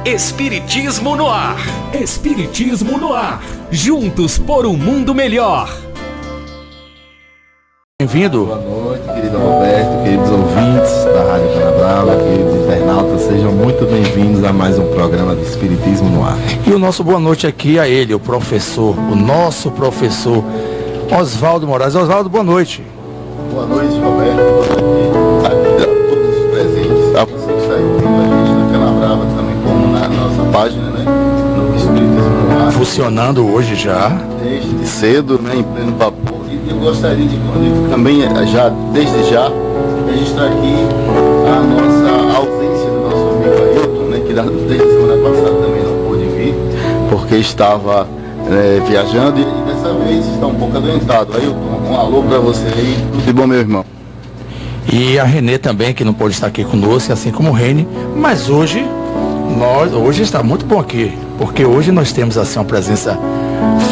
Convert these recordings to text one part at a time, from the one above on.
Espiritismo no ar. Espiritismo no ar. Juntos por um mundo melhor. Bem-vindo. Boa noite, querido Roberto, queridos ouvintes da Rádio Canabrava, queridos internautas, sejam muito bem-vindos a mais um programa de Espiritismo no ar. E o nosso boa noite aqui a ele, o professor, o nosso professor, Oswaldo Moraes. Oswaldo, boa noite. Boa noite, Roberto, boa noite a todos os presentes, a você que está ouvindo a gente na Canabrava, também como na nossa página, né, no Espiritismo no ar. Funcionando hoje já. Desde cedo, né, em pleno vapor. E eu gostaria de também, desde já, registrar aqui a nossa ausência do nosso amigo Ailton, né, que desde a semana passada também não pôde vir, porque estava viajando e dessa vez está um pouco adoentado. Ailton, um alô para você aí, tudo de bom, meu irmão. E a Renê também, que não pôde estar aqui conosco, assim como o Rene, mas hoje está muito bom aqui, porque hoje nós temos assim uma presença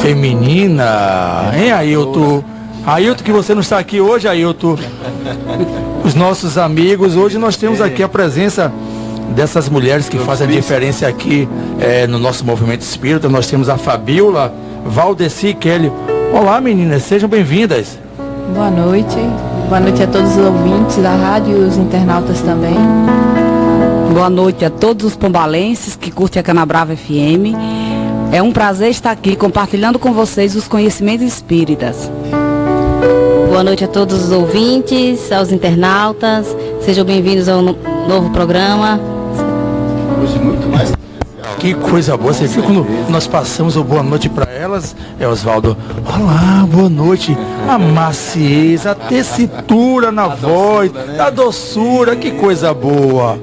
feminina, hein, Ailton? Ailton, que você não está aqui hoje, Ailton. Os nossos amigos, hoje nós temos aqui a presença dessas mulheres que fazem a diferença aqui no nosso movimento espírita. Nós temos a Fabiola, Valdeci e Kelly. Olá, meninas, sejam bem-vindas. Boa noite a todos os ouvintes da rádio e os internautas também. Boa noite a todos os pombalenses que curtem a Canabrava FM. É um prazer estar aqui compartilhando com vocês os conhecimentos espíritas. Boa noite a todos os ouvintes, aos internautas. Sejam bem-vindos ao novo programa. Hoje muito mais especial. Que coisa boa, você viu quando nós passamos o boa noite para elas, Oswaldo? Olá, boa noite. A maciez, a tessitura na voz, a doçura, que coisa boa.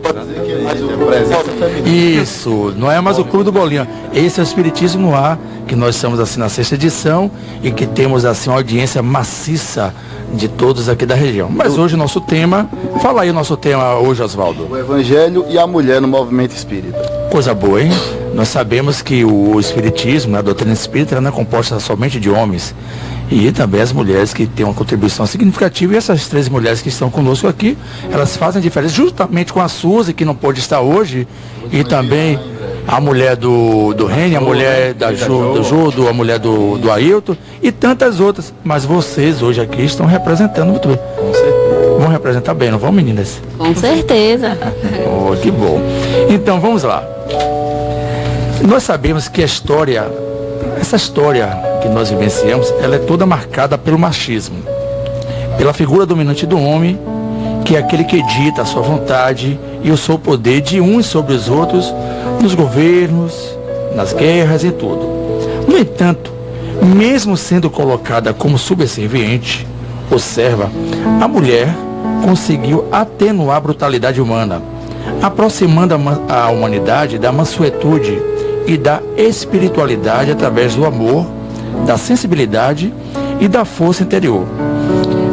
Isso, não é mais o Clube do Bolinha. Esse é o Espiritismo no ar, que nós estamos assim na 6ª edição e que temos assim uma audiência maciça de todos aqui da região. Mas hoje o nosso tema, fala aí o nosso tema hoje, Oswaldo. O Evangelho e a mulher no movimento espírita. Coisa boa, hein? Nós sabemos que o Espiritismo, a doutrina espírita, ela não é composta somente de homens. E também as mulheres que têm uma contribuição significativa. E essas 3 mulheres que estão conosco aqui, elas fazem a diferença, justamente com a Suzy, que não pôde estar hoje, e também a mulher do Reni, a mulher do Judo, a mulher do Ailton e tantas outras. Mas vocês hoje aqui estão representando muito bem. Com certeza. Vão representar bem, não vão, meninas? Com certeza. Oh, que bom. Então, vamos lá. Nós sabemos que essa história que nós vivenciamos, ela é toda marcada pelo machismo, pela figura dominante do homem, que é aquele que dita a sua vontade e o seu poder de uns sobre os outros, nos governos, nas guerras e tudo. No entanto, mesmo sendo colocada como subserviente, ou serva, a mulher conseguiu atenuar a brutalidade humana, aproximando a humanidade da mansuetude e da espiritualidade através do amor, da sensibilidade e da força interior.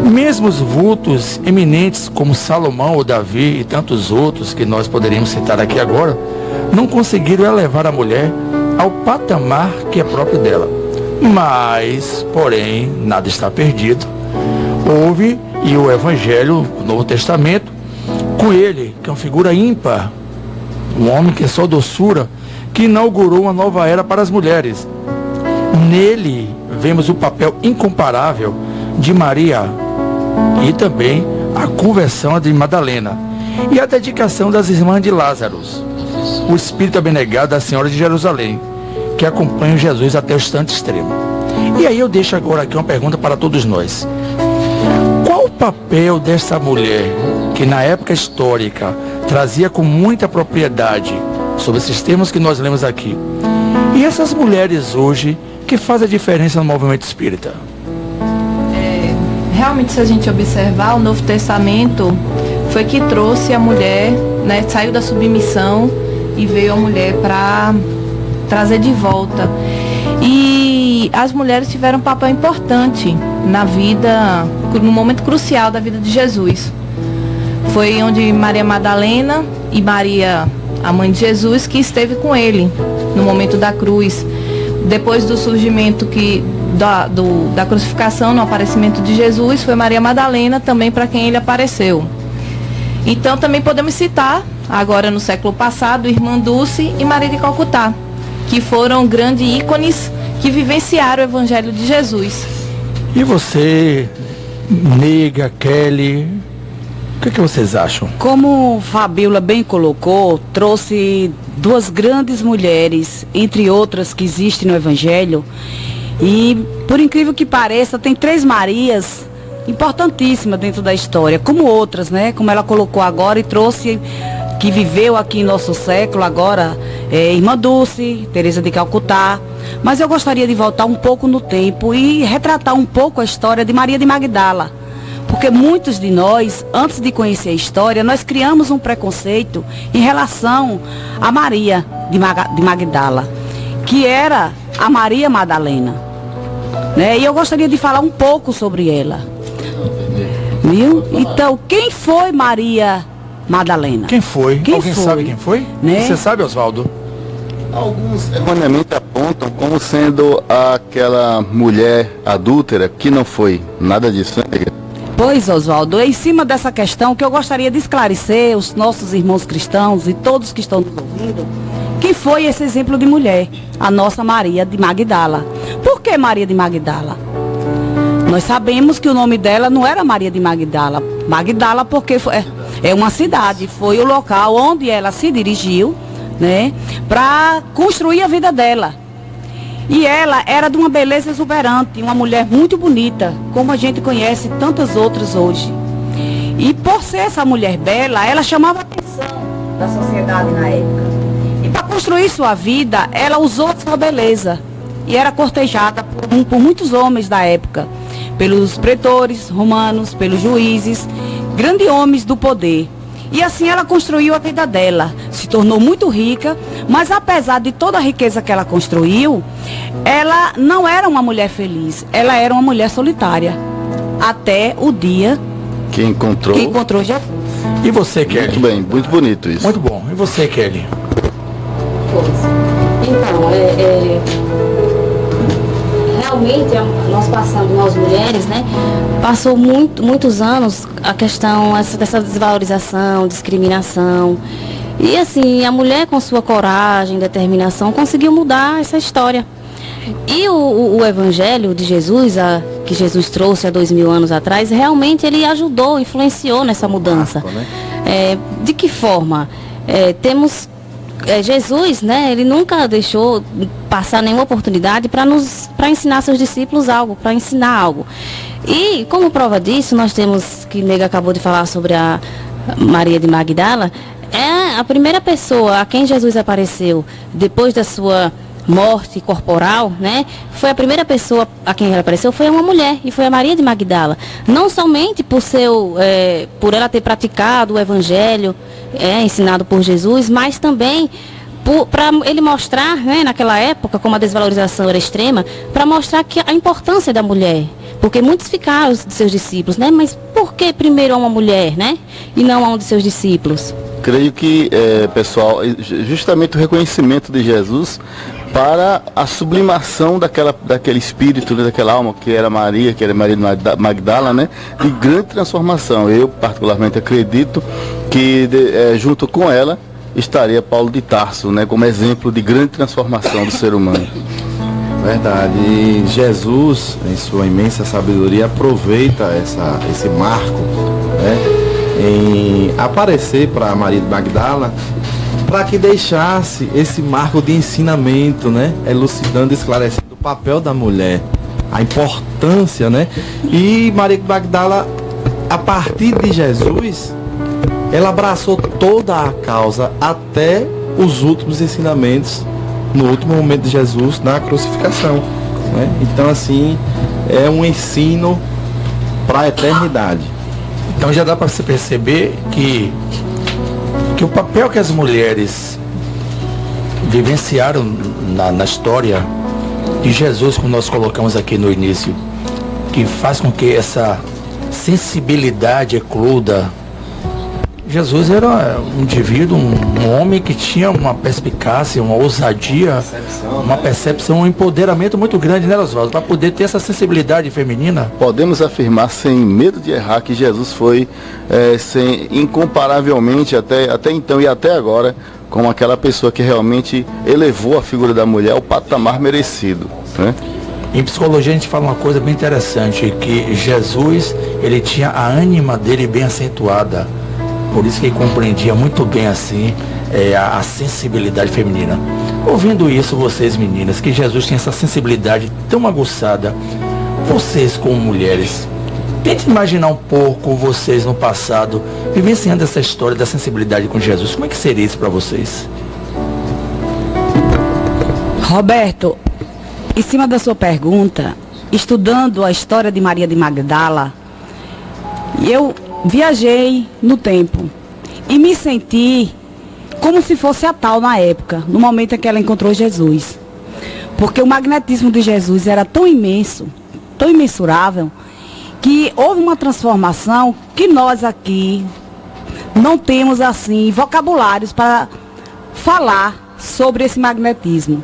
Mesmo os vultos eminentes como Salomão ou Davi e tantos outros que nós poderíamos citar aqui agora, não conseguiram elevar a mulher ao patamar que é próprio dela. Mas, porém, nada está perdido. Houve, e o Evangelho, o Novo Testamento, com ele, que é uma figura ímpar, um homem que é só doçura, que inaugurou uma nova era para as mulheres. Nele vemos o papel incomparável de Maria e também a conversão de Madalena e a dedicação das irmãs de Lázaro, o espírito abnegado da Senhora de Jerusalém, que acompanha Jesus até o instante extremo. E aí eu deixo agora aqui uma pergunta para todos nós. Qual o papel dessa mulher que na época histórica trazia com muita propriedade sobre esses termos que nós lemos aqui, e essas mulheres hoje que fazem a diferença no movimento espírita? Realmente, se a gente observar, o Novo Testamento foi que trouxe a mulher, né, saiu da submissão e veio a mulher para trazer de volta. E as mulheres tiveram um papel importante na vida, no momento crucial da vida de Jesus. Foi onde Maria Madalena e Maria, a mãe de Jesus, que esteve com ele no momento da cruz. Depois do surgimento da crucificação, no aparecimento de Jesus, foi Maria Madalena também para quem ele apareceu. Então também podemos citar agora no século passado, Irmã Dulce e Maria de Calcutá, que foram grandes ícones que vivenciaram o Evangelho de Jesus. E você, Nega, Kelly, o que vocês acham? Como Fabíola bem colocou, trouxe duas grandes mulheres, entre outras que existem no Evangelho. E, por incrível que pareça, tem 3 Marias importantíssimas dentro da história, como outras, né? Como ela colocou agora e trouxe, que viveu aqui em nosso século agora, Irmã Dulce, Teresa de Calcutá. Mas eu gostaria de voltar um pouco no tempo e retratar um pouco a história de Maria de Magdala. Porque muitos de nós, antes de conhecer a história, nós criamos um preconceito em relação a Maria de Magdala, que era a Maria Madalena, né? E eu gostaria de falar um pouco sobre ela. Viu? Então, quem foi Maria Madalena? Quem foi? Alguém sabe quem foi? Né? Você sabe, Oswaldo? Alguns erroneamente apontam como sendo aquela mulher adúltera, que não foi nada disso, né? Pois, Oswaldo, é em cima dessa questão que eu gostaria de esclarecer os nossos irmãos cristãos e todos que estão nos ouvindo, quem foi esse exemplo de mulher, a nossa Maria de Magdala. Por que Maria de Magdala? Nós sabemos que o nome dela não era Maria de Magdala. Magdala porque é uma cidade, foi o local onde ela se dirigiu, né, para construir a vida dela. E ela era de uma beleza exuberante, uma mulher muito bonita, como a gente conhece tantas outras hoje. E por ser essa mulher bela, ela chamava a atenção da sociedade na época. E para construir sua vida, ela usou sua beleza. E era cortejada por muitos homens da época, pelos pretores romanos, pelos juízes, grandes homens do poder. E assim ela construiu a vida dela, se tornou muito rica, mas apesar de toda a riqueza que ela construiu, ela não era uma mulher feliz, ela era uma mulher solitária, até o dia que encontrou Jesus. E você, Kelly? Muito bem, muito bonito isso. Muito bom. E você, Kelly? Então, realmente nós passamos, nós mulheres, né? Passou muitos anos a questão dessa desvalorização, discriminação. E assim, a mulher com sua coragem, determinação, conseguiu mudar essa história. E o Evangelho de Jesus, que Jesus trouxe há 2000 anos atrás, realmente ele ajudou, influenciou nessa mudança. De que forma? Temos Jesus, né? Ele nunca deixou passar nenhuma oportunidade para ensinar seus discípulos algo, para ensinar algo. E como prova disso, nós temos, que Nega acabou de falar sobre a Maria de Magdala, é a primeira pessoa a quem Jesus apareceu depois da sua morte corporal, né? Foi a primeira pessoa a quem ela apareceu, foi uma mulher, e foi a Maria de Magdala. Não somente por ela ter praticado o Evangelho ensinado por Jesus, mas também para ele mostrar, né, naquela época, como a desvalorização era extrema, para mostrar que a importância da mulher. Porque muitos ficaram de seus discípulos, né? Mas por que primeiro a uma mulher, né? E não a um de seus discípulos? Creio que, pessoal, justamente o reconhecimento de Jesus para a sublimação daquele espírito, né, daquela alma que era Maria de Magdala, né, de grande transformação. Eu particularmente acredito que junto com ela estaria Paulo de Tarso, né, como exemplo de grande transformação do ser humano. Verdade. E Jesus, em sua imensa sabedoria, aproveita esse marco, né, em aparecer para Maria de Magdala, para que deixasse esse marco de ensinamento, né, elucidando, esclarecendo o papel da mulher, a importância, né. E Maria de Magdala, a partir de Jesus, ela abraçou toda a causa até os últimos ensinamentos no último momento de Jesus na crucificação, né? Então, assim, é um ensino para a eternidade. Então já dá para se perceber que o papel que as mulheres vivenciaram na história de Jesus, como nós colocamos aqui no início, que faz com que essa sensibilidade ecloda Jesus era um indivíduo, um homem que tinha uma perspicácia, uma ousadia, uma percepção, um empoderamento muito grande, né, Oswaldo? Para poder ter essa sensibilidade feminina. Podemos afirmar sem medo de errar que Jesus foi incomparavelmente até então e até agora como aquela pessoa que realmente elevou a figura da mulher ao patamar merecido, né? Em psicologia a gente fala uma coisa bem interessante, que Jesus, ele tinha a ânima dele bem acentuada, por isso que ele compreendia muito bem assim a sensibilidade feminina. Ouvindo isso, vocês meninas, que Jesus tinha essa sensibilidade tão aguçada, vocês como mulheres, tente imaginar um pouco vocês no passado, vivenciando essa história da sensibilidade com Jesus. Como é que seria isso para vocês? Roberto, em cima da sua pergunta, estudando a história de Maria de Magdala, eu viajei no tempo e me senti como se fosse a tal na época, no momento em que ela encontrou Jesus. Porque o magnetismo de Jesus era tão imenso, tão imensurável, que houve uma transformação que nós aqui não temos assim vocabulários para falar sobre esse magnetismo.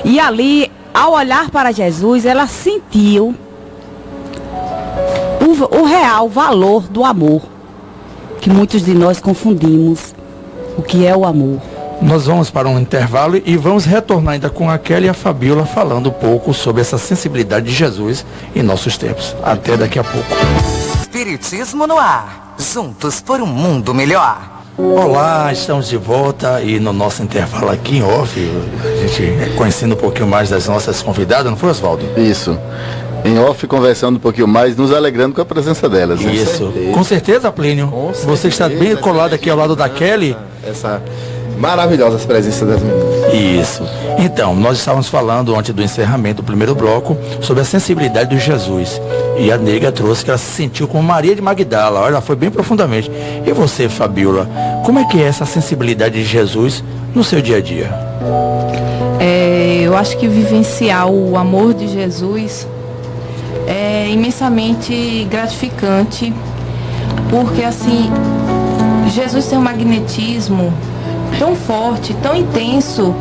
E ali, ao olhar para Jesus, ela sentiu o real valor do amor, que muitos de nós confundimos o que é o amor. Nós vamos para um intervalo e vamos retornar ainda com a Kelly e a Fabíola falando um pouco sobre essa sensibilidade de Jesus em nossos tempos. Até daqui a pouco. Espiritismo no ar, juntos por um mundo melhor. Olá, estamos de volta e no nosso intervalo aqui em off, a gente conhecendo um pouquinho mais das nossas convidadas, não foi, Oswaldo? Isso. Em off, conversando um pouquinho mais, nos alegrando com a presença delas. Né? Isso. Com certeza, Plínio. Com certeza, você está bem colado aqui ao lado da Kelly. Essa maravilhosa presença das meninas. Isso. Então, nós estávamos falando antes do encerramento do primeiro bloco sobre a sensibilidade de Jesus. E a nega trouxe que ela se sentiu como Maria de Magdala. Olha, ela foi bem profundamente. E você, Fabíola, como é que é essa sensibilidade de Jesus no seu dia a dia? Eu acho que vivenciar o amor de Jesus é imensamente gratificante, porque assim, Jesus tem um magnetismo tão forte, tão intenso,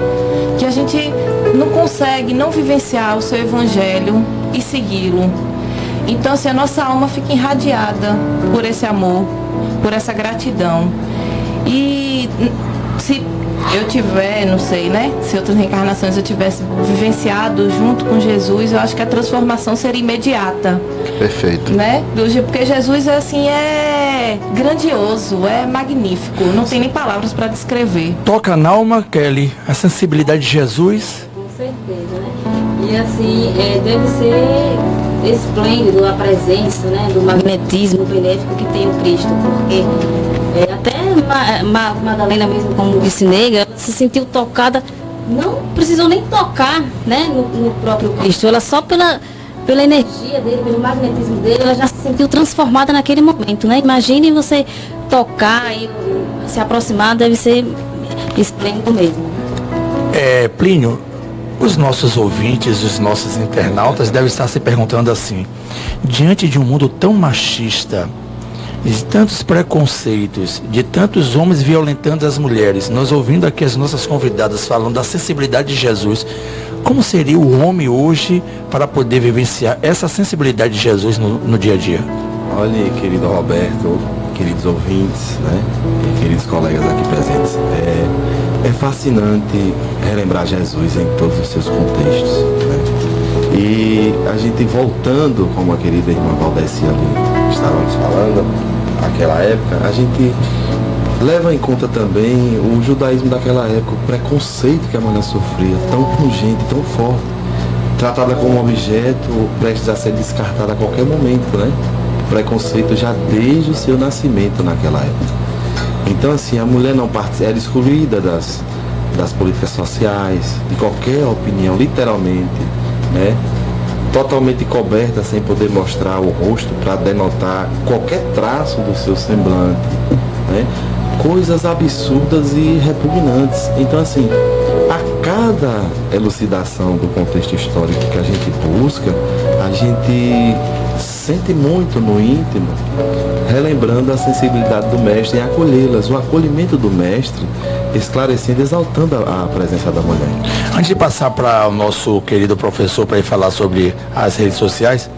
que a gente não consegue não vivenciar o seu evangelho e segui-lo. Então assim, a nossa alma fica irradiada por esse amor, por essa gratidão. E se eu tiver, não sei, né? Se outras reencarnações eu tivesse vivenciado junto com Jesus, eu acho que a transformação seria imediata. Perfeito. Né? Porque Jesus assim é grandioso, é magnífico, não tem nem palavras para descrever. Toca na alma, Kelly, a sensibilidade de Jesus. Com certeza, né? E assim, deve ser esplêndido a presença, né, do magnetismo benéfico que tem o Cristo, porque até Madalena mesmo, como disse nega, se sentiu tocada, não precisou nem tocar, né, no próprio Cristo, ela só pela energia dele, pelo magnetismo dele, ela já se sentiu transformada naquele momento, né? Imagine você tocar e se aproximar, deve ser esplêndido mesmo. Plínio, os nossos ouvintes, os nossos internautas devem estar se perguntando assim, diante de um mundo tão machista, de tantos preconceitos, de tantos homens violentando as mulheres, nós ouvindo aqui as nossas convidadas falando da sensibilidade de Jesus, como seria o homem hoje para poder vivenciar essa sensibilidade de Jesus no dia a dia? Olha, querido Roberto, queridos ouvintes, né, e queridos colegas aqui presentes, é fascinante relembrar Jesus em todos os seus contextos, né? E a gente voltando, como a querida irmã Valdeci ali estávamos falando, naquela época, a gente leva em conta também o judaísmo daquela época, o preconceito que a mulher sofria, tão pungente, tão forte, tratada como objeto, prestes a ser descartada a qualquer momento, né? Preconceito já desde o seu nascimento naquela época. Então assim, a mulher não era excluída das políticas sociais, de qualquer opinião, literalmente, né? Totalmente coberta, sem poder mostrar o rosto para denotar qualquer traço do seu semblante, né? Coisas absurdas e repugnantes. Então assim, a cada elucidação do contexto histórico que a gente busca, a gente sente muito no íntimo, relembrando a sensibilidade do mestre em acolhê-las, o acolhimento do mestre, esclarecendo, exaltando a presença da mulher. Antes de passar para o nosso querido professor para ele falar sobre as redes sociais,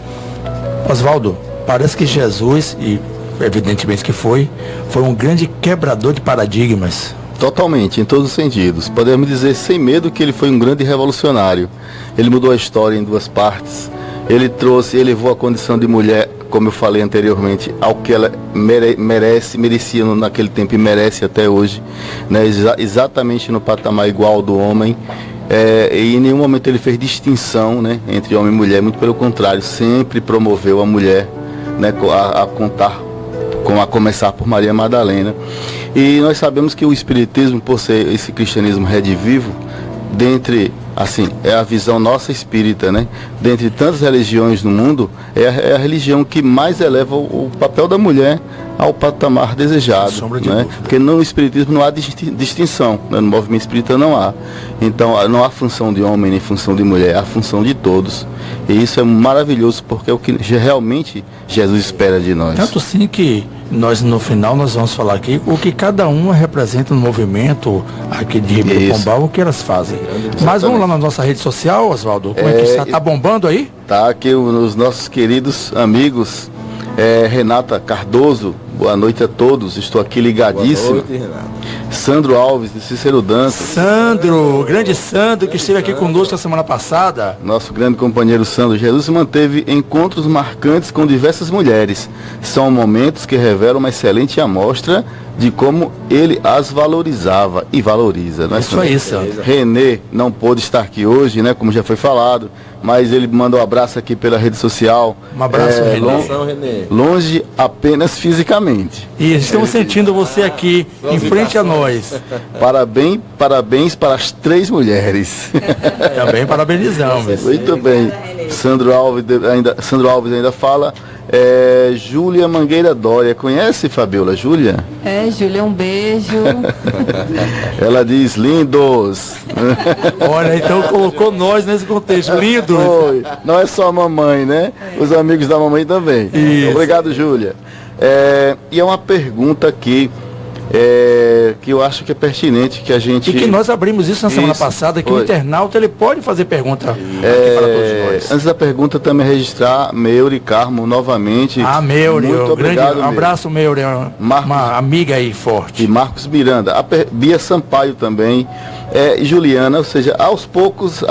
Oswaldo, parece que Jesus, e evidentemente que foi um grande quebrador de paradigmas. Totalmente, em todos os sentidos. Podemos dizer sem medo que ele foi um grande revolucionário. Ele mudou a história em duas partes. Ele elevou a condição de mulher, como eu falei anteriormente, ao que ela merecia naquele tempo e merece até hoje, né? Exatamente no patamar igual ao do homem. E em nenhum momento ele fez distinção, né, entre homem e mulher, muito pelo contrário, sempre promoveu a mulher, né, a começar por Maria Madalena. E nós sabemos que o Espiritismo, por ser esse cristianismo redivivo, é a visão nossa espírita, né? Dentre tantas religiões no mundo, é a religião que mais eleva o papel da mulher ao patamar desejado, né? Porque no Espiritismo não há distinção, né? No movimento espírita não há. Então não há função de homem nem função de mulher, há função de todos. E isso é maravilhoso, porque é o que realmente Jesus espera de nós. Tanto sim que no final nós vamos falar aqui o que cada uma representa no movimento aqui de Ribeirão Pombal, o que elas fazem. Mas vamos lá na nossa rede social, Oswaldo, como é que está? Tá bombando aí? Tá aqui os nossos queridos amigos, Renata Cardoso, boa noite a todos, estou aqui ligadíssimo. Boa noite, Renata. Sandro Alves, de Cícero Dantas. Sandro, o grande Sandro, que esteve aqui conosco a semana passada. Nosso grande companheiro Sandro. Jesus manteve encontros marcantes com diversas mulheres. São momentos que revelam uma excelente amostra de como ele as valorizava e valoriza. Não é isso aí, Sandro. Renê não pôde estar aqui hoje, né, como já foi falado, mas ele manda um abraço aqui pela rede social. Um abraço, Renê. Longe apenas fisicamente. E estamos sentindo você aqui, em frente a nós. Parabéns para as 3 mulheres. Também parabenizamos. Muito bem. Sandro Alves ainda fala. Júlia Mangueira Dória. Conhece, Fabiola? Júlia? Júlia, um beijo. Ela diz lindos. Olha, então colocou nós nesse contexto. Lindos. Não é só a mamãe, né? Os amigos da mamãe também. Isso. Obrigado, Júlia. E é uma pergunta aqui que eu acho que é pertinente que a gente... E que nós abrimos isso na semana passada, que o internauta ele pode fazer pergunta aqui para todos nós. Antes da pergunta, também registrar Meure Carmo novamente. Meure, muito obrigado. Um abraço, Meure, uma amiga aí forte. E Marcos Miranda, Bia Sampaio também, e Juliana, ou seja, aos poucos,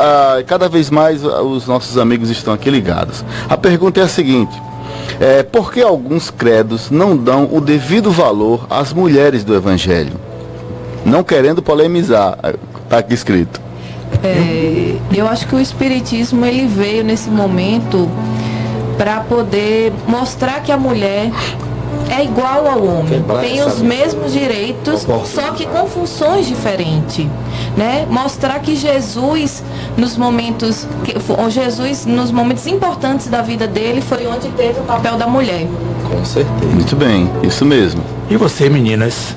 cada vez mais os nossos amigos estão aqui ligados. A pergunta é a seguinte: por que alguns credos não dão o devido valor às mulheres do Evangelho? Não querendo polemizar, está aqui escrito. Eu acho que o Espiritismo ele veio nesse momento para poder mostrar que a mulher é igual ao homem, tem os mesmos direitos, só que com funções diferentes, né? Mostrar que Jesus nos momentos importantes da vida dele foi onde teve o papel da mulher. Com certeza. Muito bem, isso mesmo. E você, meninas?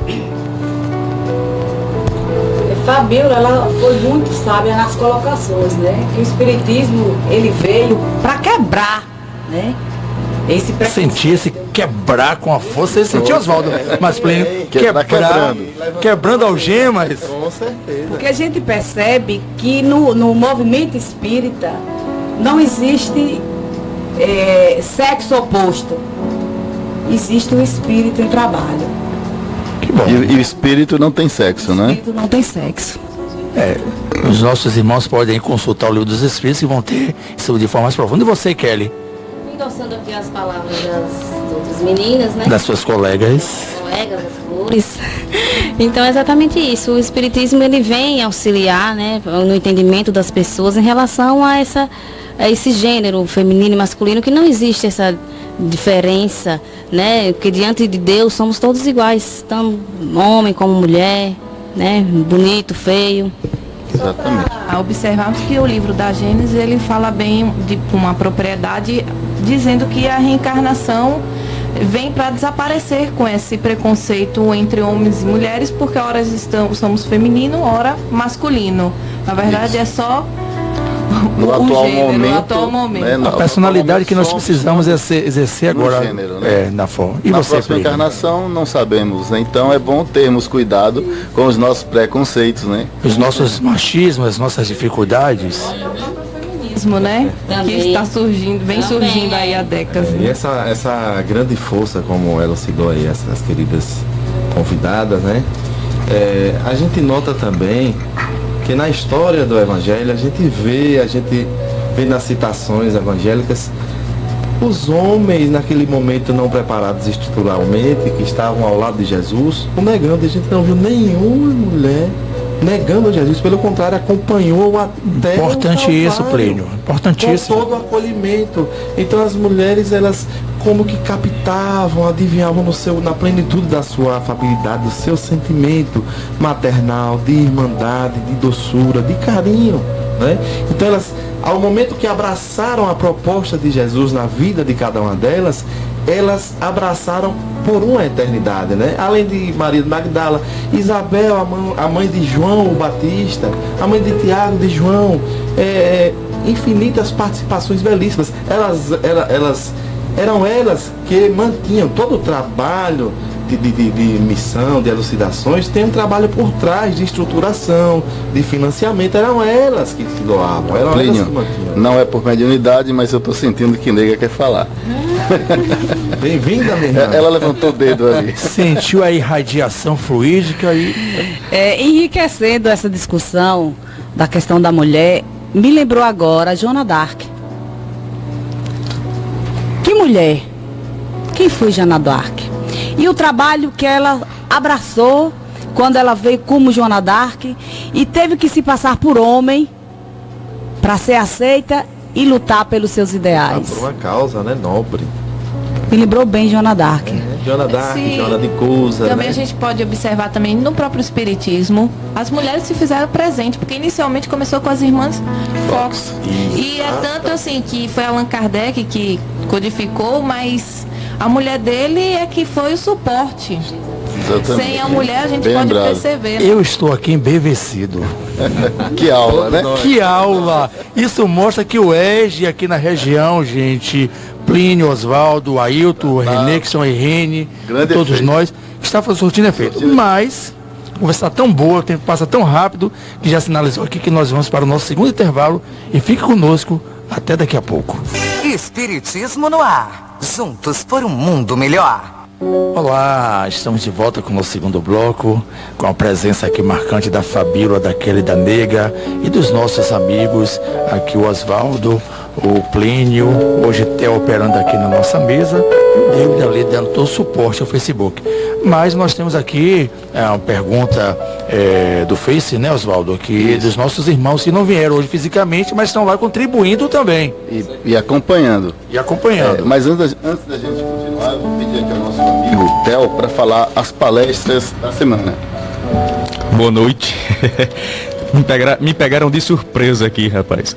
Fabiola, ela foi muito sábia nas colocações, né? Que o Espiritismo, ele veio para quebrar, né? Esse Sentir esse quebrar com a força, você sentiu, Oswaldo Masplínio? Quebrando algemas. Com certeza. Porque a gente percebe que no movimento espírita não existe sexo oposto. Existe o espírito em trabalho. Que bom. E o espírito não tem sexo, né? O espírito não tem sexo. Os nossos irmãos podem consultar o livro dos Espíritos e vão ter isso de forma mais profunda. E você, Kelly? Endossando aqui as palavras das outras meninas, né? Das suas colegas. Das flores. Então é exatamente isso. O Espiritismo ele vem auxiliar, né, no entendimento das pessoas em relação a esse gênero feminino e masculino, que não existe essa diferença, né? Porque diante de Deus somos todos iguais, tanto homem como mulher, né? Bonito, feio. Exatamente. Observamos que o livro da Gênesis ele fala bem com uma propriedade, dizendo que a reencarnação vem para desaparecer com esse preconceito entre homens e mulheres, porque horas somos feminino, ora masculino. Na verdade é só no o atual gênero, momento. no atual momento. Né, A personalidade que nós somos precisamos exercer no agora gênero, né? na forma. E Na você, próxima Plínio? encarnação não sabemos, né? Então é bom termos cuidado com os nossos preconceitos, né? Os nossos machismos, as nossas dificuldades. Feminismo, né? Também. Que está surgindo, vem surgindo aí há décadas. E essa grande força, como ela citou aí, essas queridas convidadas, né? A gente nota também que na história do Evangelho a gente vê nas citações evangélicas os homens naquele momento não preparados estruturalmente, que estavam ao lado de Jesus, o negando. A gente não viu nenhuma mulher negando Jesus, pelo contrário, acompanhou até Importante o isso, Calvário, Plínio. Importantíssimo. com todo o acolhimento. Então as mulheres, elas como que captavam, adivinhavam na plenitude da sua afabilidade, do seu sentimento maternal, de irmandade, de doçura, de carinho, né? Então elas, ao momento que abraçaram a proposta de Jesus na vida de cada uma delas, elas abraçaram por uma eternidade, né? Além de Maria de Magdala, Isabel, a mãe de João o Batista, a mãe de Tiago, de João, infinitas participações belíssimas. Eram elas que mantinham todo o trabalho de missão, de elucidações, tem um trabalho por trás de estruturação, de financiamento. Eram elas que se doavam, eram elas Plínio, que mantinham. não é por mediunidade, mas eu estou sentindo que nega quer falar. Bem-vinda, minha irmã. Ela levantou o dedo ali. Sentiu a irradiação fluídica e Enriquecendo essa discussão da questão da mulher, me lembrou agora a Joana d'Arc. Que mulher? Quem foi Joana d'Arc? E o trabalho que ela abraçou quando ela veio como Joana d'Arc e teve que se passar por homem para ser aceita e lutar pelos seus ideais. Por uma causa, né, nobre. Me lembrou bem Joana d'Arc. Joana d'Arc, Sim. Joana de Cusa, Também né? a gente pode observar também no próprio espiritismo, as mulheres se fizeram presente, porque inicialmente começou com as irmãs Fox. E é tanto assim que foi Allan Kardec que codificou, mas a mulher dele é que foi o suporte. Exatamente. Sem a mulher a gente Bem pode lembrado. perceber. eu estou aqui embevecido. Que aula, né? Que aula! Isso mostra que o EGE aqui na região, gente, Plínio, Oswaldo, Ailton, Renê, que são Irene, Grande todos efeito. nós, está surtindo efeito. Mas a conversa está tão boa, o tempo passa tão rápido, que já sinalizou aqui que nós vamos para o nosso segundo intervalo e fique conosco até daqui a pouco. Espiritismo no ar. Juntos por um mundo melhor. Olá, estamos de volta com o nosso segundo bloco, com a presença aqui marcante da Fabíola, da Kelly, da Nega e dos nossos amigos, aqui o Oswaldo, o Plínio, hoje até operando aqui na nossa mesa, e o David ali dando todo o suporte ao Facebook. Mas nós temos aqui uma pergunta do Face, né, Oswaldo, aqui dos nossos irmãos que não vieram hoje fisicamente, mas estão lá contribuindo também E acompanhando. e acompanhando. Mas antes da gente continuar, eu vou pedir aqui ao nosso amigo Theo para falar as palestras da semana. Boa noite. Me pegaram de surpresa aqui, rapaz.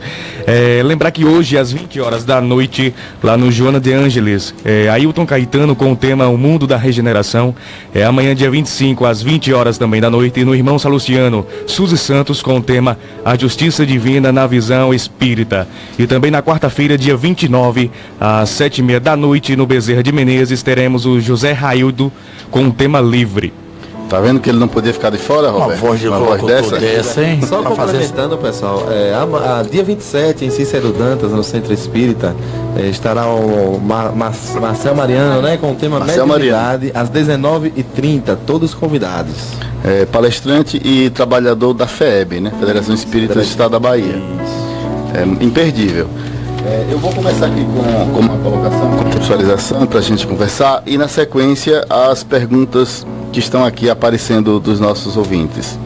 Lembrar que hoje, às 20 horas da noite, lá no Joana de Ângeles, Ailton Caetano com o tema O Mundo da Regeneração. Amanhã, dia 25, às 20 horas também da noite, no Irmão Salustiano, Suzy Santos com o tema A Justiça Divina na Visão Espírita. E também na quarta-feira, dia 29, às 7h30 da noite, no Bezerra de Menezes, teremos o José Raildo com o tema Livre. Tá vendo que ele não podia ficar de fora, Uma Roberto? voz de Uma voz locutor dessa, hein? Só Pra fazer complementando, pessoal, dia 27 em Cícero Dantas, no Centro Espírita, estará o Marcel Mariano, né, com o tema Marcel Mediunidade, às 19h30, todos convidados. Palestrante e trabalhador da FEB, né? Federação Espírita do Estado da Bahia. Imperdível. Eu vou começar aqui com uma colocação, contextualização para a gente conversar e na sequência as perguntas que estão aqui aparecendo dos nossos ouvintes.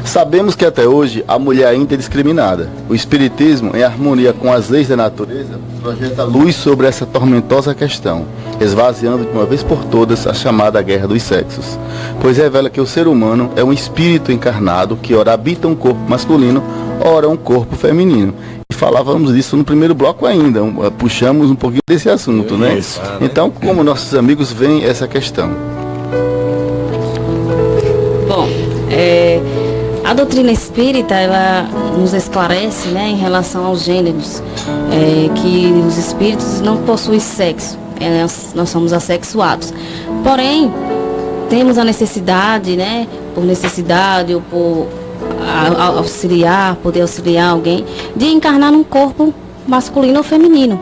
Sabemos que até hoje a mulher ainda é discriminada. O Espiritismo, em harmonia com as leis da natureza, projeta luz sobre essa tormentosa questão, esvaziando de uma vez por todas a chamada guerra dos sexos, pois revela que o ser humano é um espírito encarnado que ora habita um corpo masculino, ora um corpo feminino. E falávamos disso no primeiro bloco ainda, puxamos um pouquinho desse assunto, né? Isso. Então, como nossos amigos veem essa questão? Bom, A doutrina espírita, ela nos esclarece, né, em relação aos gêneros, que os espíritos não possuem sexo, nós somos assexuados. Porém, temos a necessidade, né, por necessidade ou por poder auxiliar alguém, de encarnar num corpo masculino ou feminino,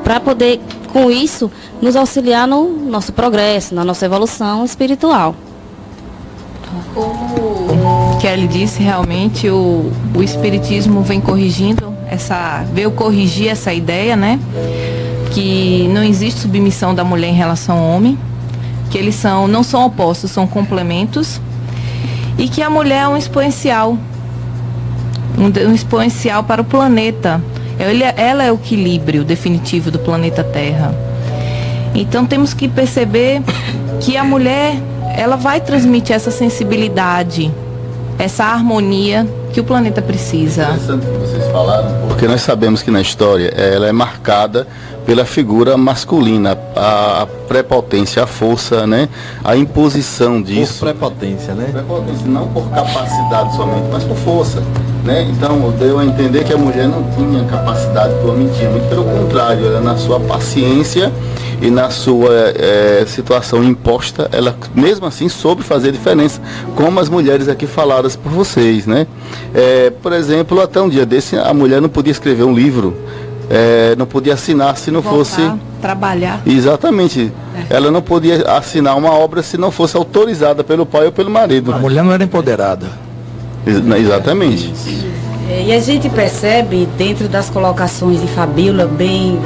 para poder, com isso, nos auxiliar no nosso progresso, na nossa evolução espiritual. Como Kelly disse, realmente o Espiritismo vem corrigindo veio corrigir essa ideia, né? Que não existe submissão da mulher em relação ao homem, que eles não são opostos, são complementos, e que a mulher é um exponencial, um exponencial para o planeta. Ela é o equilíbrio definitivo do planeta Terra. Então temos que perceber que a mulher, ela vai transmitir essa sensibilidade, essa harmonia que o planeta precisa. Interessante que vocês falaram, porque nós sabemos que na história ela é marcada pela figura masculina, a prepotência, a força, né? A imposição disso. Por prepotência, né? Prepotência, não por capacidade somente, mas por força, né? Então deu a entender que a mulher não tinha capacidade que o homem tinha, muito pelo contrário, ela na sua paciência e na sua situação imposta, ela mesmo assim soube fazer diferença, como as mulheres aqui faladas por vocês, né? Por exemplo, até um dia desse a mulher não podia escrever um livro, não podia assinar se não fosse trabalhar. Exatamente. Ela não podia assinar uma obra se não fosse autorizada pelo pai ou pelo marido. A mulher não era empoderada. Exatamente. E a gente percebe, dentro das colocações de Fabíola, bem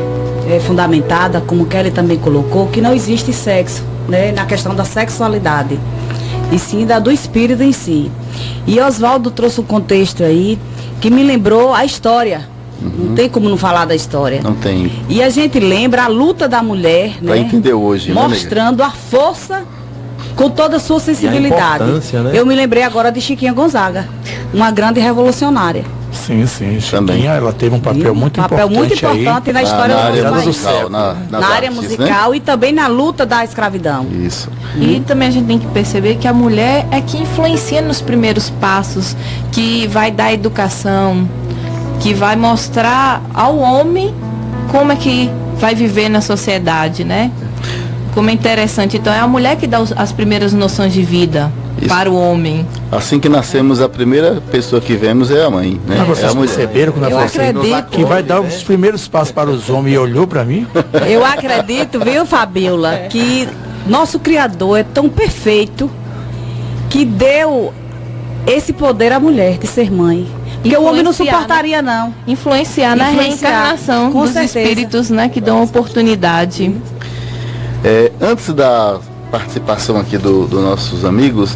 fundamentada, como Kelly também colocou, que não existe sexo, né, na questão da sexualidade, e sim do espírito em si. E Oswaldo trouxe um contexto aí que me lembrou a história. Não tem como não falar da história. Não tem. E a gente lembra a luta da mulher, pra entender hoje, mostrando a força com toda a sua sensibilidade. Né? Eu me lembrei agora de Chiquinha Gonzaga, uma grande revolucionária. Sim, Chiquinha, ela teve um papel muito importante aí, na história do musical, na área musical, né? E também na luta da escravidão. Isso. E também a gente tem que perceber que a mulher é que influencia nos primeiros passos, que vai dar educação, que vai mostrar ao homem como é que vai viver na sociedade, né? Como é interessante. Então é a mulher que dá as primeiras noções de vida. Isso. Para o homem. Assim que nascemos, a primeira pessoa que vemos é a mãe, né? Mas vocês perceberam quando ela falou que vai dar os primeiros passos para os homens e olhou para mim? Eu acredito, viu, Fabíola, que nosso Criador é tão perfeito que deu esse poder à mulher de ser mãe. Porque o homem não suportaria, não. Influenciar na reencarnação dos espíritos, né, que dão oportunidade. Antes da participação aqui dos nossos amigos,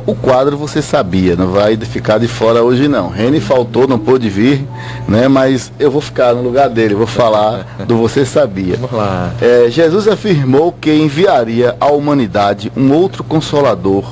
o quadro Você Sabia, não vai ficar de fora hoje não. Reni faltou, não pôde vir, né? Mas eu vou ficar no lugar dele, vou falar do Você Sabia. Vamos lá. Jesus afirmou que enviaria à humanidade um outro Consolador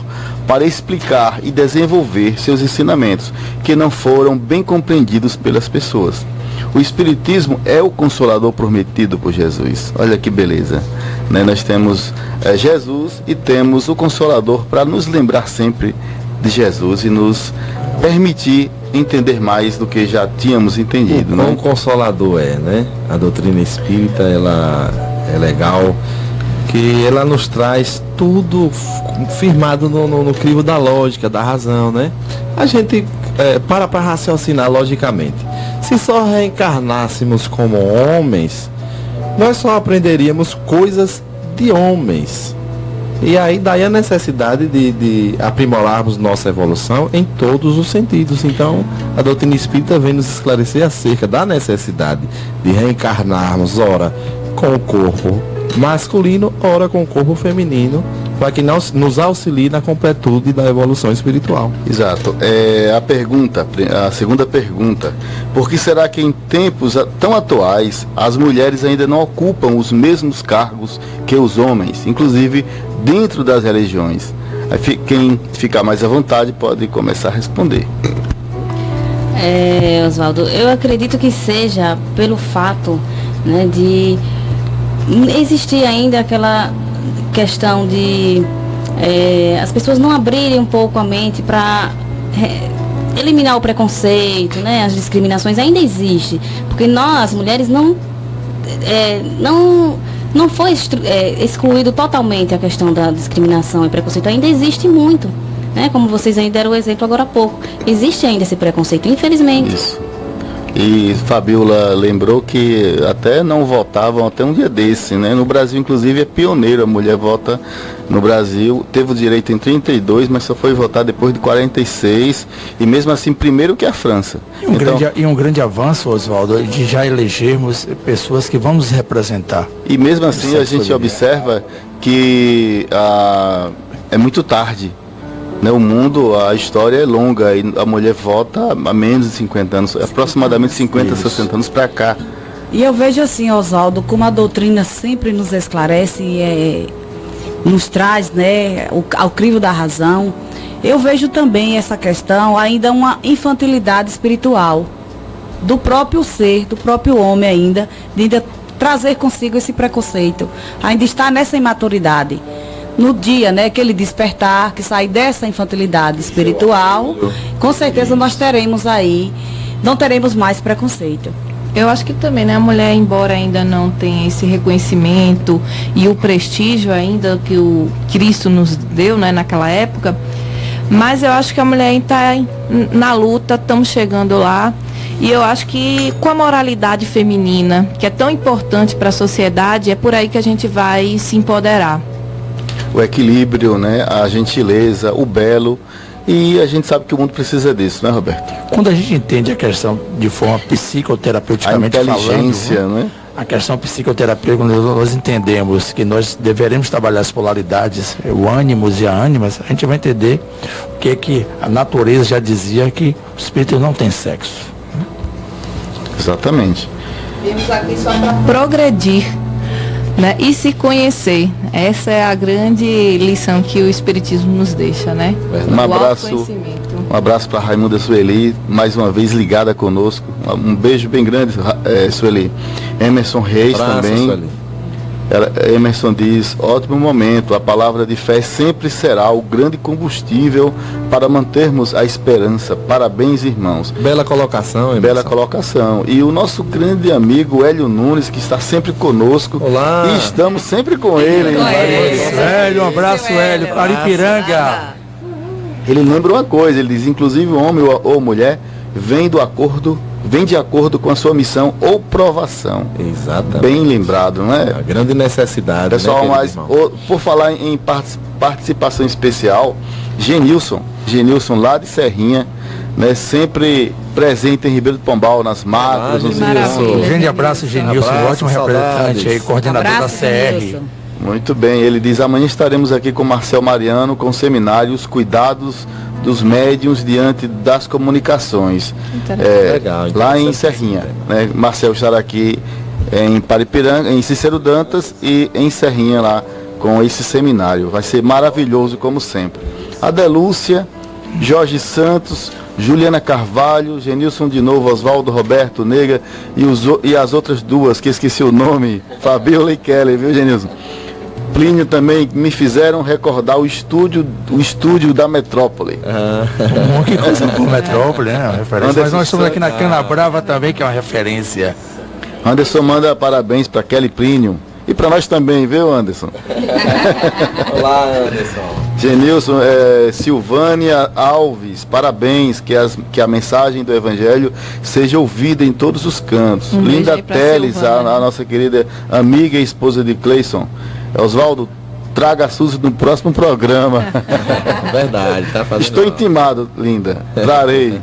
para explicar e desenvolver seus ensinamentos, que não foram bem compreendidos pelas pessoas. O Espiritismo é o Consolador prometido por Jesus. Olha que beleza, né? Nós temos Jesus e temos o Consolador para nos lembrar sempre de Jesus e nos permitir entender mais do que já tínhamos entendido. O quão consolador né? A doutrina espírita, ela é legal, que ela nos traz tudo firmado no crivo da lógica, da razão, né? A gente para raciocinar logicamente. Se só reencarnássemos como homens, nós só aprenderíamos coisas de homens. E aí daí a necessidade de aprimorarmos nossa evolução em todos os sentidos. Então, a doutrina espírita vem nos esclarecer acerca da necessidade de reencarnarmos, ora com o corpo masculino, ora com o corpo feminino, para que nos auxilie na completude da evolução espiritual. Exato. A segunda pergunta: por que será que em tempos tão atuais as mulheres ainda não ocupam os mesmos cargos que os homens, inclusive dentro das religiões? Quem ficar mais à vontade pode começar a responder. Oswaldo, eu acredito que seja pelo fato, né, de existir ainda aquela questão de as pessoas não abrirem um pouco a mente para eliminar o preconceito, né? As discriminações ainda existem, porque nós, mulheres, não foi excluído totalmente a questão da discriminação e preconceito, ainda existe muito, né? Como vocês ainda deram o exemplo agora há pouco, existe ainda esse preconceito, infelizmente. Isso. E Fabiola lembrou que até não votavam até um dia desse, né? No Brasil, inclusive, é pioneiro, a mulher vota no Brasil, teve o direito em 32, mas só foi votar depois de 46, e mesmo assim primeiro que a França. Um grande avanço, Oswaldo, de já elegermos pessoas que vão nos representar. E mesmo assim a gente observa que é muito tarde. O mundo, a história é longa e a mulher vota há menos de 50 anos, aproximadamente 50, 60 anos para cá. E eu vejo assim, Oswaldo, como a doutrina sempre nos esclarece, nos traz, né, ao crivo da razão, eu vejo também essa questão ainda uma infantilidade espiritual do próprio ser, do próprio homem ainda, de ainda trazer consigo esse preconceito, ainda está nessa imaturidade. No dia, né, que ele despertar, que sair dessa infantilidade espiritual, com certeza nós teremos aí, não teremos mais preconceito. Eu acho que também, né, a mulher, embora ainda não tenha esse reconhecimento e o prestígio ainda que o Cristo nos deu, né, naquela época, mas eu acho que a mulher está na luta, estamos chegando lá, e eu acho que com a moralidade feminina, que é tão importante para a sociedade, é por aí que a gente vai se empoderar. O equilíbrio, né, a gentileza, o belo, e a gente sabe que o mundo precisa disso, né, Roberto? Quando a gente entende a questão de forma psicoterapeuticamente inteligência, falando, né? A questão psicoterapêutica, quando nós entendemos que nós deveremos trabalhar as polaridades, o ânimos e a ânimas, a gente vai entender o que a natureza já dizia, que o espírito não tem sexo. Exatamente. Viemos aqui só para progredir, né, e se conhecer. Essa é a grande lição que o Espiritismo nos deixa, né? Um abraço para Raimunda Sueli, mais uma vez ligada conosco. Um beijo bem grande, Sueli. Emerson Reis também. Sueli. Emerson diz: ótimo momento, a palavra de fé sempre será o grande combustível para mantermos a esperança. Parabéns, irmãos. Bela colocação, Emerson. Bela colocação. E o nosso grande amigo Hélio Nunes, que está sempre conosco. Olá. E estamos sempre com ele. Hélio, um abraço, Hélio. Paripiranga. Ele lembra uma coisa, ele diz: inclusive o homem ou mulher vem de acordo com a sua missão ou provação. Exatamente. Bem lembrado, não é? A grande necessidade. Pessoal, né, mas por falar em participação especial, Genilson lá de Serrinha, né, sempre presente em Ribeiro do Pombal, nas macros, nos Um grande abraço, Genilson, ótimo representante aí, coordenador da CR. Genilson. Muito bem, ele diz: amanhã estaremos aqui com Marcel Mariano, com seminários, cuidados dos médiuns diante das comunicações. Legal, lá em Serrinha, né? Marcel estará aqui em Paripiranga, em Cícero Dantas e em Serrinha lá com esse seminário. Vai ser maravilhoso como sempre. Adelúcia, Jorge Juliana Carvalho, Genilson de novo, Oswaldo, Roberto Nega e as outras duas que esqueci o nome, Fabiola e Kelly, viu, Genilson? Plínio também me fizeram recordar o estúdio da Metrópole. Que coisa boa, Metrópole, né? Referência. Mas nós estamos aqui na Cana Brava também, que é uma referência. Anderson manda parabéns para Kelly Plínio. E para nós também, viu, Anderson? Olá, Anderson. Genilson, Silvânia Alves, parabéns, que a mensagem do Evangelho seja ouvida em todos os cantos. Linda Teles, a nossa querida amiga e esposa de Cleison. Oswaldo, traga a Suzy no próximo programa. Verdade, tá fazendo. Estou intimado, linda. Trarei.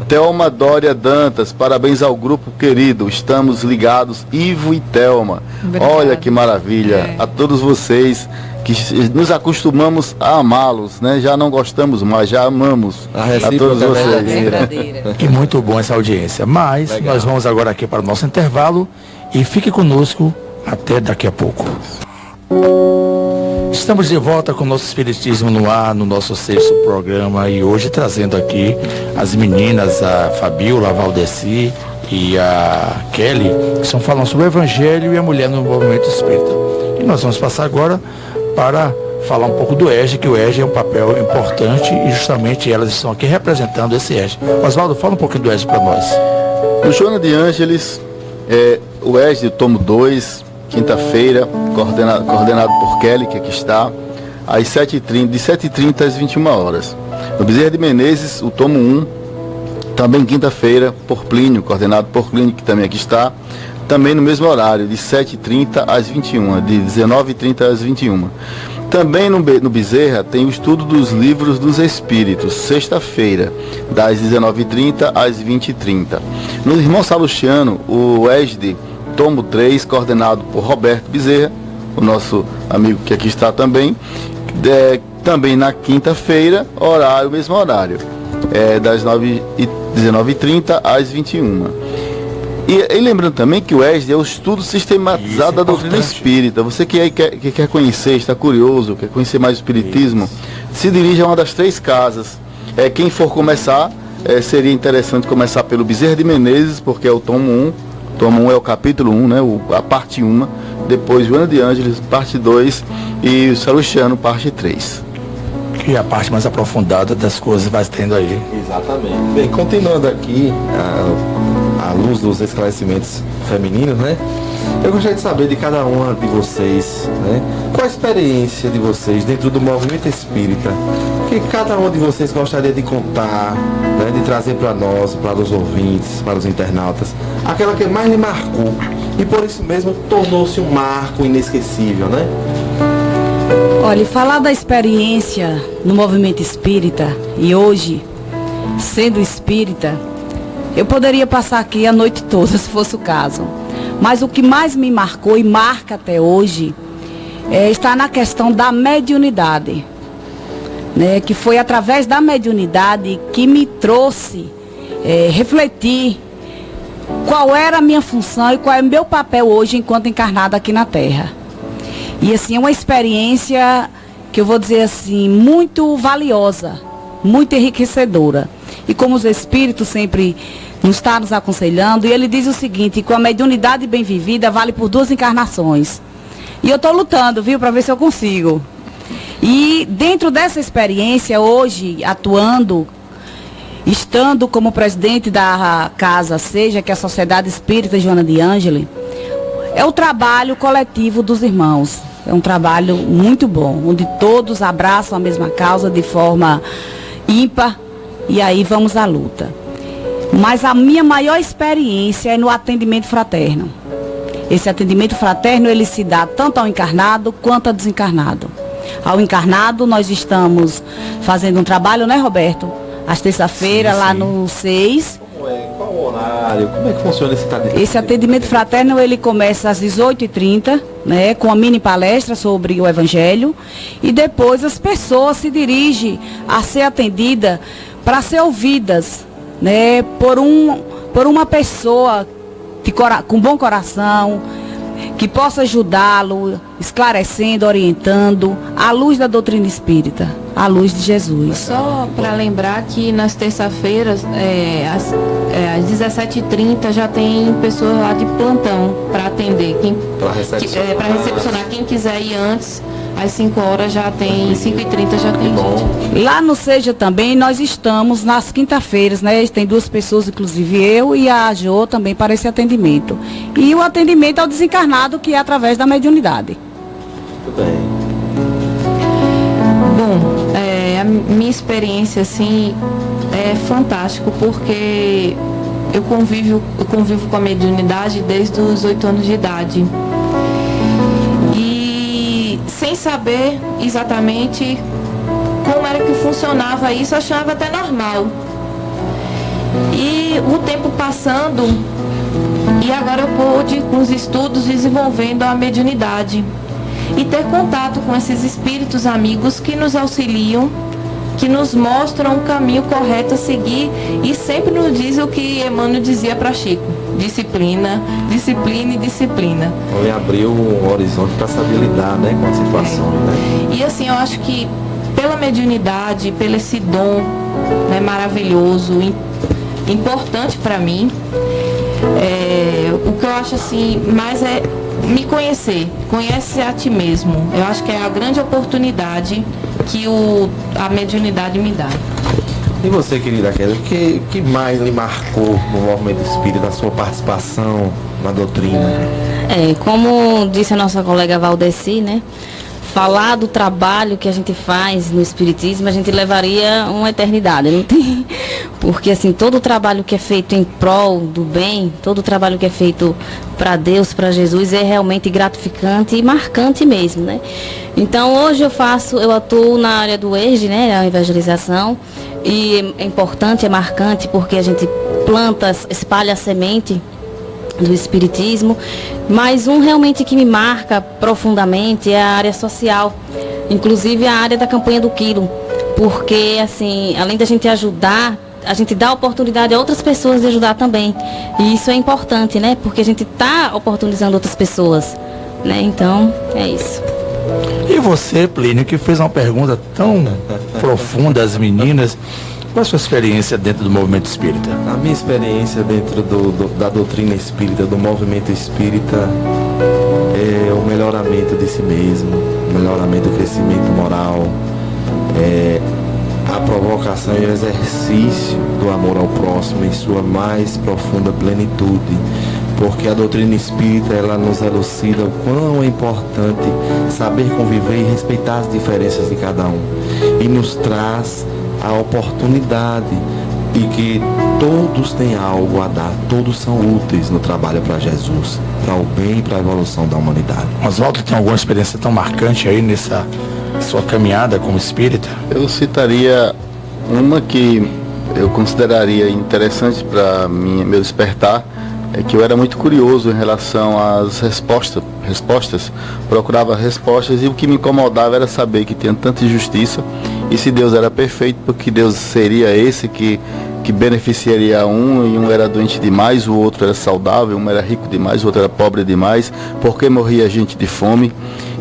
Thelma Dória Dantas, parabéns ao grupo querido. Estamos ligados, Ivo e Thelma. Obrigada. Olha que maravilha. A todos vocês que nos acostumamos a amá-los, né? Já não gostamos mais, já amamos a todos vocês. E muito bom essa audiência. Mas legal. Nós vamos agora aqui para o nosso intervalo e fique conosco até daqui a pouco. Estamos de volta com o nosso Espiritismo no ar, no nosso 6º programa, e hoje trazendo aqui as meninas, a Fabiola, a Valdeci e a Kelly, que estão falando sobre o Evangelho e a mulher no movimento espírita. E nós vamos passar agora para falar um pouco do EJE, que o EJE é um papel importante e justamente elas estão aqui representando esse EJE. Oswaldo, fala um pouquinho do EJE para nós. No Joana de Ângeles, o EJE, tomo 2, quinta-feira, coordenado por Kelly, que aqui está, às 7h30, de 7h30 às 21 horas. No Bezerra de Menezes, o tomo 1, também quinta-feira, por Plínio, coordenado por Plínio, que também aqui está, também no mesmo horário, de 7h30 às 21, de 19h30 às 21. Também no Bezerra tem o estudo dos livros dos Espíritos, sexta-feira, das 19h30 às 20h30. No Irmão Salustiano, o EJDE, tomo 3, coordenado por Roberto Bezerra, o nosso amigo que aqui está também, também na quinta-feira, mesmo horário, das 19h30 às 21. E lembrando também que o EJDE é o estudo sistematizado da doutrina espírita. Você que quer conhecer, está curioso, quer conhecer mais o espiritismo, se dirige a uma das 3 casas. Quem for começar, seria interessante começar pelo Bezerra de Menezes, porque é o tomo 1. O tomo 1 é o capítulo 1, né, a parte 1. Depois Joana de Ângeles, parte 2. E o Salustiano, parte 3. Que é a parte mais aprofundada das coisas vai tendo aí. Exatamente. Bem, continuando aqui, à luz dos esclarecimentos femininos, né? Eu gostaria de saber de cada uma de vocês, né? Qual a experiência de vocês dentro do movimento espírita? O que cada uma de vocês gostaria de contar, né? De trazer para nós, para os ouvintes, para os internautas, aquela que mais lhe marcou e por isso mesmo tornou-se um marco inesquecível, né? Olha, falar da experiência no movimento espírita e hoje, sendo espírita, eu poderia passar aqui a noite toda, se fosse o caso. Mas o que mais me marcou e marca até hoje está na questão da mediunidade, né? Que foi através da mediunidade que me trouxe refletir qual era a minha função e qual é o meu papel hoje enquanto encarnada aqui na Terra. E assim, é uma experiência que eu vou dizer assim, muito valiosa, muito enriquecedora. E como os espíritos sempre nos está nos aconselhando, e ele diz o seguinte, que a mediunidade bem vivida vale por 2 encarnações. E eu estou lutando, viu, para ver se eu consigo. E dentro dessa experiência, hoje, atuando, estando como presidente da casa, seja que é a Sociedade Espírita Joana de Ângeles, é o trabalho coletivo dos irmãos. É um trabalho muito bom, onde todos abraçam a mesma causa de forma ímpar, e aí vamos à luta. Mas a minha maior experiência é no atendimento fraterno. Esse atendimento fraterno, ele se dá tanto ao encarnado quanto ao desencarnado. Ao encarnado, nós estamos fazendo um trabalho, né, Roberto? Às terça-feira, lá no 6. Qual o horário? Como é que funciona esse atendimento? Esse atendimento fraterno, ele começa às 18h30, né, com a mini palestra sobre o Evangelho. E depois as pessoas se dirigem a ser atendidas para ser ouvidas, né, por uma pessoa com bom coração, que possa ajudá-lo, esclarecendo, orientando, à luz da doutrina espírita, à luz de Jesus. Só para lembrar que nas terças-feiras, às 17h30, já tem pessoas lá de plantão para atender. Para recepcionar. Quem quiser ir antes, às 5 horas já tem, 5h30 já tem gente. Lá no Seja também, nós estamos nas quinta-feiras, né? Tem 2 pessoas, inclusive eu e a Jo, também para esse atendimento. E o atendimento ao desencarnado, que é através da mediunidade. Muito bem. Bom, a minha experiência, assim, é fantástico, porque eu convivo com a mediunidade desde os 8 anos de idade. Sem saber exatamente como era que funcionava isso, eu achava até normal. E o tempo passando, e agora eu pude, com os estudos, desenvolvendo a mediunidade. E ter contato com esses espíritos amigos que nos auxiliam, que nos mostram o caminho correto a seguir e sempre nos dizem o que Emmanuel dizia para Chico: disciplina, disciplina e disciplina. Ele abriu um horizonte para saber lidar, né, com a situação, né? E assim, eu acho que pela mediunidade, pelo esse dom, né, maravilhoso, importante para mim, o que eu acho assim, mais é me conhecer. Conhece a ti mesmo. Eu acho que é a grande oportunidade que a mediunidade me dá. E você, querida Kézia, o que mais lhe marcou no movimento espírita, a sua participação na doutrina? Como disse a nossa colega Valdeci, né? Falar do trabalho que a gente faz no Espiritismo, a gente levaria uma eternidade, não tem? Porque assim, todo o trabalho que é feito em prol do bem, todo o trabalho que é feito para Deus, para Jesus, é realmente gratificante e marcante mesmo, né? Então hoje eu atuo na área do EJE, né? A evangelização, e é importante, é marcante, porque a gente planta, espalha a semente do Espiritismo, mas realmente que me marca profundamente é a área social, inclusive a área da campanha do quilo, porque assim, além da gente ajudar, a gente dá oportunidade a outras pessoas de ajudar também, e isso é importante, né, porque a gente está oportunizando outras pessoas, né, então é isso. E você, Plínio, que fez uma pergunta tão profunda às meninas, qual a sua experiência dentro do movimento espírita? A minha experiência dentro da doutrina espírita, do movimento espírita, é o melhoramento de si mesmo, o melhoramento do crescimento moral, a provocação e o exercício do amor ao próximo em sua mais profunda plenitude. Porque a doutrina espírita, ela nos elucida o quão é importante saber conviver e respeitar as diferenças de cada um. E nos traz a oportunidade e que todos têm algo a dar, todos são úteis no trabalho para Jesus, para o bem e para a evolução da humanidade. Oswaldo, tem alguma experiência tão marcante aí nessa sua caminhada como espírita? Eu citaria uma que eu consideraria interessante para meu despertar, é que eu era muito curioso em relação às respostas, procurava respostas, e o que me incomodava era saber que tinha tanta injustiça, e se Deus era perfeito, porque Deus seria esse que beneficiaria um, e um era doente demais, o outro era saudável, um era rico demais, o outro era pobre demais, porque morria gente de fome.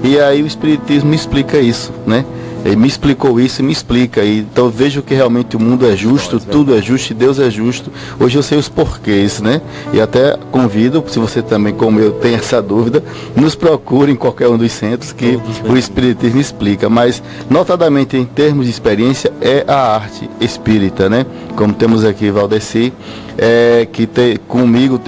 E aí o Espiritismo me explica isso, né? Ele me explicou isso e me explica. E então eu vejo que realmente o mundo é justo, tudo é justo e Deus é justo. Hoje eu sei os porquês, né? E até convido, se você também, como eu, tem essa dúvida, nos procure em qualquer um dos centros que o Espiritismo explica. Mas, notadamente, em termos de experiência, é a arte espírita, né? Como temos aqui Valdeci, que comigo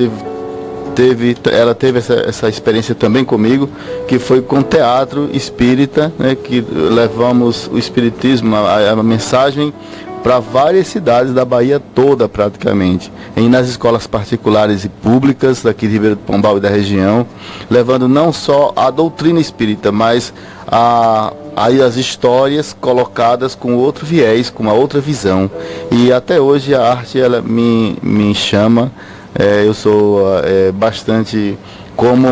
ela teve essa experiência também comigo, que foi com teatro espírita, né, que levamos o espiritismo, a mensagem para várias cidades da Bahia toda praticamente, nas escolas particulares e públicas daqui de Ribeira do Pombal e da região, levando não só a doutrina espírita, mas as histórias colocadas com outro viés, com uma outra visão. E até hoje a arte, ela me chama. Eu sou bastante como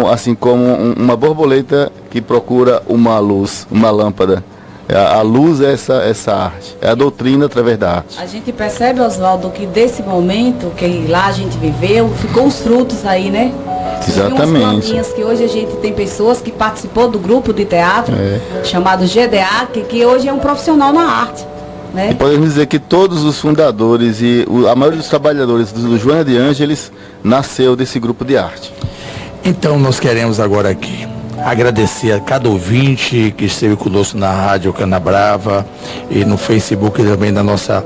uma borboleta que procura uma luz, uma lâmpada. A luz é essa arte, é a doutrina através da arte. A gente percebe, Oswaldo, que desse momento que lá a gente viveu, ficou os frutos aí, né? Exatamente. Que hoje a gente tem pessoas que participou do grupo de teatro chamado GDA, que hoje é um profissional na arte. Né? E podemos dizer que todos os fundadores e a maioria dos trabalhadores do Joana de Ângeles nasceu desse grupo de arte. Então nós queremos agora aqui agradecer a cada ouvinte que esteve conosco na Rádio Canabrava e no Facebook também da nossa